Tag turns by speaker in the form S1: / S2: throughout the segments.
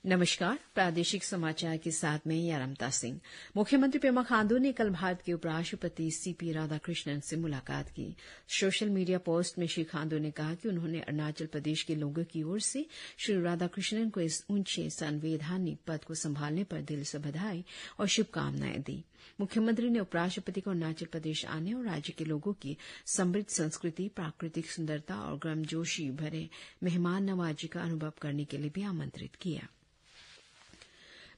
S1: नमस्कार, प्रादेशिक समाचार के साथ मैं यारमता सिंह। मुख्यमंत्री पेमा खांडू ने कल भारत के उपराष्ट्रपति सीपी राधाकृष्णन से मुलाकात की। सोशल मीडिया पोस्ट में श्री खांडू ने कहा कि उन्होंने अरुणाचल प्रदेश के लोगों की ओर से श्री राधाकृष्णन को इस ऊंचे संवैधानिक पद को संभालने पर दिल से बधाई और शुभकामनाएं दी। मुख्यमंत्री ने उपराष्ट्रपति को अरुणाचल प्रदेश आने और राज्य के लोगों की समृद्ध संस्कृति, प्राकृतिक सुंदरता और गर्मजोशी भरे मेहमान नवाजी का अनुभव करने के लिए भी आमंत्रित किया।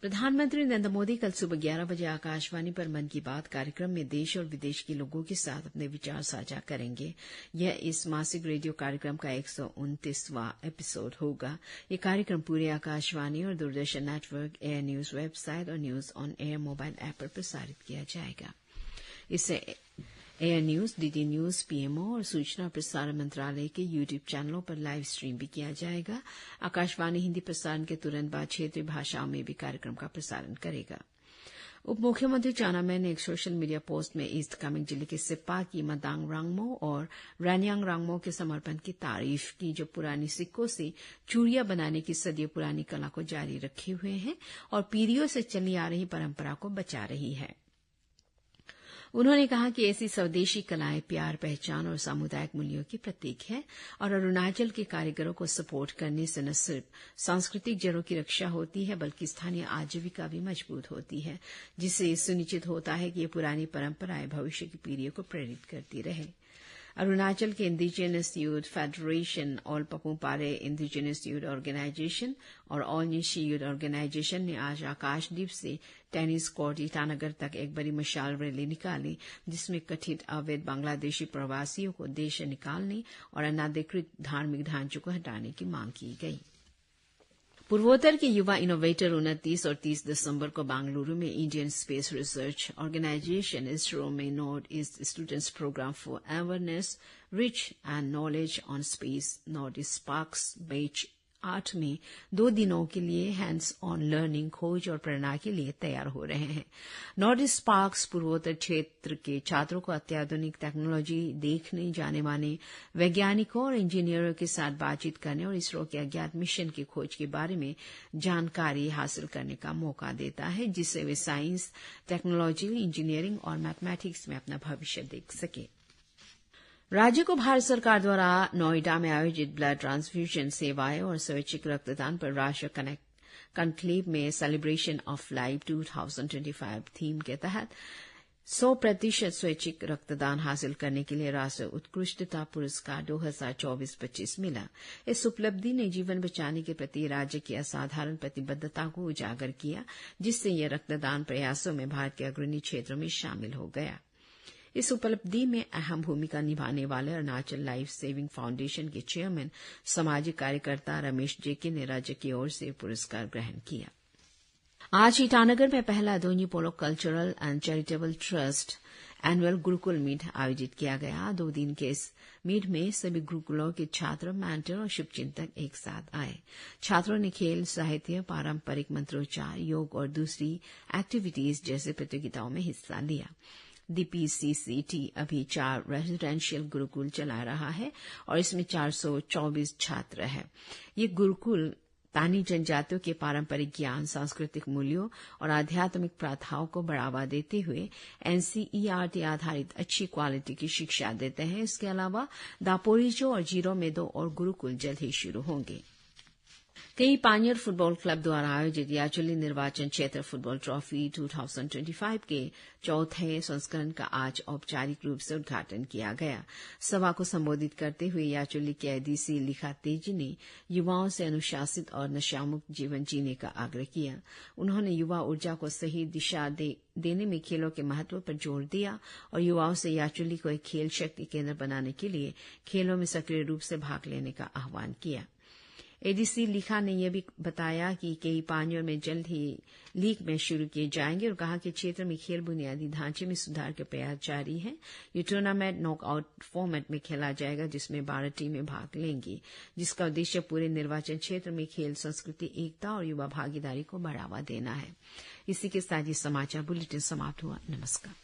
S1: प्रधानमंत्री नरेंद्र मोदी कल सुबह 11 बजे आकाशवाणी पर मन की बात कार्यक्रम में देश और विदेश के लोगों के साथ अपने विचार साझा करेंगे। यह इस मासिक रेडियो कार्यक्रम का 129वां एपिसोड होगा। यह कार्यक्रम पूरे आकाशवाणी और Doordarshan network, AIR news website और news on AIR mobile app पर प्रसारित किया जाएगा। इसे AIR news, DD news, PMO और सूचना और प्रसारण मंत्रालय के यूट्यूब चैनलों पर लाइव स्ट्रीम भी किया जाएगा। आकाशवाणी हिंदी प्रसारण के तुरंत बाद क्षेत्रीय भाषाओं में भी कार्यक्रम का प्रसारण करेगा। उप मुख्यमंत्री चाउना मैन ने एक सोशल मीडिया पोस्ट में ईस्ट कामेंग जिले के सेप्पा की मदांग रांगमो और रैनियांग रांगमो के समर्पण की तारीफ की, जो पुरानी सिक्कों से चूड़ियां बनाने की सदियों पुरानी कला को जारी रखे हुए हैं और पीढ़ियों से चली आ रही परंपरा को बचा रही है। उन्होंने कहा कि ऐसी स्वदेशी कलाएं प्यार, पहचान और सामुदायिक मूल्यों की प्रतीक है और अरुणाचल के कारीगरों को सपोर्ट करने से न सिर्फ सांस्कृतिक जड़ों की रक्षा होती है बल्कि स्थानीय आजीविका भी मजबूत होती है, जिससे सुनिश्चित होता है कि ये पुरानी परंपराएं भविष्य की पीढ़ियों को प्रेरित करती रहे। अरुणाचल के indigenous youth federation, all Papum Pare indigenous youth organisation और ऑल निशी यूथ ऑर्गेनाइजेशन ने आज आकाशदीप से टेनिस कोर्ट ईटानगर तक एक बड़ी मशाल रैली निकाली, जिसमें कथित अवैध बांग्लादेशी प्रवासियों को देश से निकालने और अनाधिकृत धार्मिक ढांचों को हटाने की मांग की गई। पूर्वोत्तर के युवा इनोवेटर 29 और 30 दिसंबर को बेंगलुरु में Indian Space Research Organisation ISRO में North East students programme for awareness, reach and knowledge on space, North East sparks batch 8 में 2 दिनों के लिए हैंड्स ऑन लर्निंग, खोज और प्रेरणा के लिए तैयार हो रहे हैं। नॉर्थ ईस्ट स्पार्क्स पूर्वोत्तर क्षेत्र के छात्रों को अत्याधुनिक टेक्नोलॉजी, देखने जाने माने वैज्ञानिकों और इंजीनियरों के साथ बातचीत करने और इसरो के अज्ञात मिशन की खोज के बारे में जानकारी हासिल करने का मौका देता है, जिससे वे साइंस, टेक्नोलॉजी, इंजीनियरिंग और मैथमेटिक्स में अपना भविष्य देख सके। राज्य को भारत सरकार द्वारा नोएडा में आयोजित ब्लड ट्रांसफ्यूजन सेवाएं और स्वैच्छिक रक्तदान पर राष्ट्रीय कनक्लेव में सेलिब्रेशन ऑफ लाइफ 2025 थीम के तहत 100% स्वैच्छिक रक्तदान हासिल करने के लिए राष्ट्रीय उत्कृष्टता पुरस्कार 2024-25 मिला। इस उपलब्धि ने जीवन बचाने के प्रति राज्य की असाधारण प्रतिबद्धता को उजागर किया, जिससे यह रक्तदान प्रयासों में भारत के अग्रणी क्षेत्रों में शामिल हो गया। इस उपलब्धि में अहम भूमिका निभाने वाले अरुणाचल लाइफ सेविंग फाउंडेशन के चेयरमैन सामाजिक कार्यकर्ता रमेश जेके ने राज्य की ओर से पुरस्कार ग्रहण किया। आज ईटानगर में पहला Donyi Polo cultural and charitable trust annual gurukul meet आयोजित किया गया। 2 दिन के इस मीट में सभी गुरुकुलों के छात्र, मेंटर और शुभचिंतक एक साथ आए। छात्रों ने खेल, साहित्य, पारंपरिक मंत्रोच्चार, योग और दूसरी एक्टिविटीज जैसे प्रतियोगिताओं में हिस्सा लिया। DPCCT अभी 4 रेजिडेंशियल गुरुकुल चला रहा है और इसमें 424 छात्र हैं। ये गुरुकुल तानी जनजातियों के पारंपरिक ज्ञान, सांस्कृतिक मूल्यों और आध्यात्मिक प्रथाओं को बढ़ावा देते हुए NCERT आधारित अच्छी क्वालिटी की शिक्षा देते हैं। इसके अलावा दापोरिजो और जीरो में 2 और गुरुकुल जल्द ही शुरू होंगे। कई पानियर फुटबॉल क्लब द्वारा आयोजित याचुली निर्वाचन क्षेत्र फुटबॉल ट्रॉफी 2025 के 4थे संस्करण का आज औपचारिक रूप से उद्घाटन किया गया। सभा को संबोधित करते हुए याचुली के एडीसी लिखा तेजी ने युवाओं से अनुशासित और नशामुक्त जीवन जीने का आग्रह किया। उन्होंने युवा ऊर्जा को सही दिशा देने में खेलों के महत्व पर जोर दिया और युवाओं से याचुली को एक खेल शक्ति केंद्र बनाने के लिए खेलों में सक्रिय रूप से भाग लेने का आह्वान किया। एडीसी लिखा ने यह भी बताया कि कई पानियों में जल्द ही लीग में शुरू किए जाएंगे और कहा कि क्षेत्र में खेल बुनियादी ढांचे में सुधार के प्रयास जारी है। ये टूर्नामेंट नॉकआउट फॉर्मेट में खेला जाएगा, जिसमें 12 टीमें भाग लेंगी, जिसका उद्देश्य पूरे निर्वाचन क्षेत्र में खेल संस्कृति, एकता और युवा भागीदारी को बढ़ावा देना है। इसी के साथ ये समाचार बुलेटिन समाप्त हुआ। नमस्कार।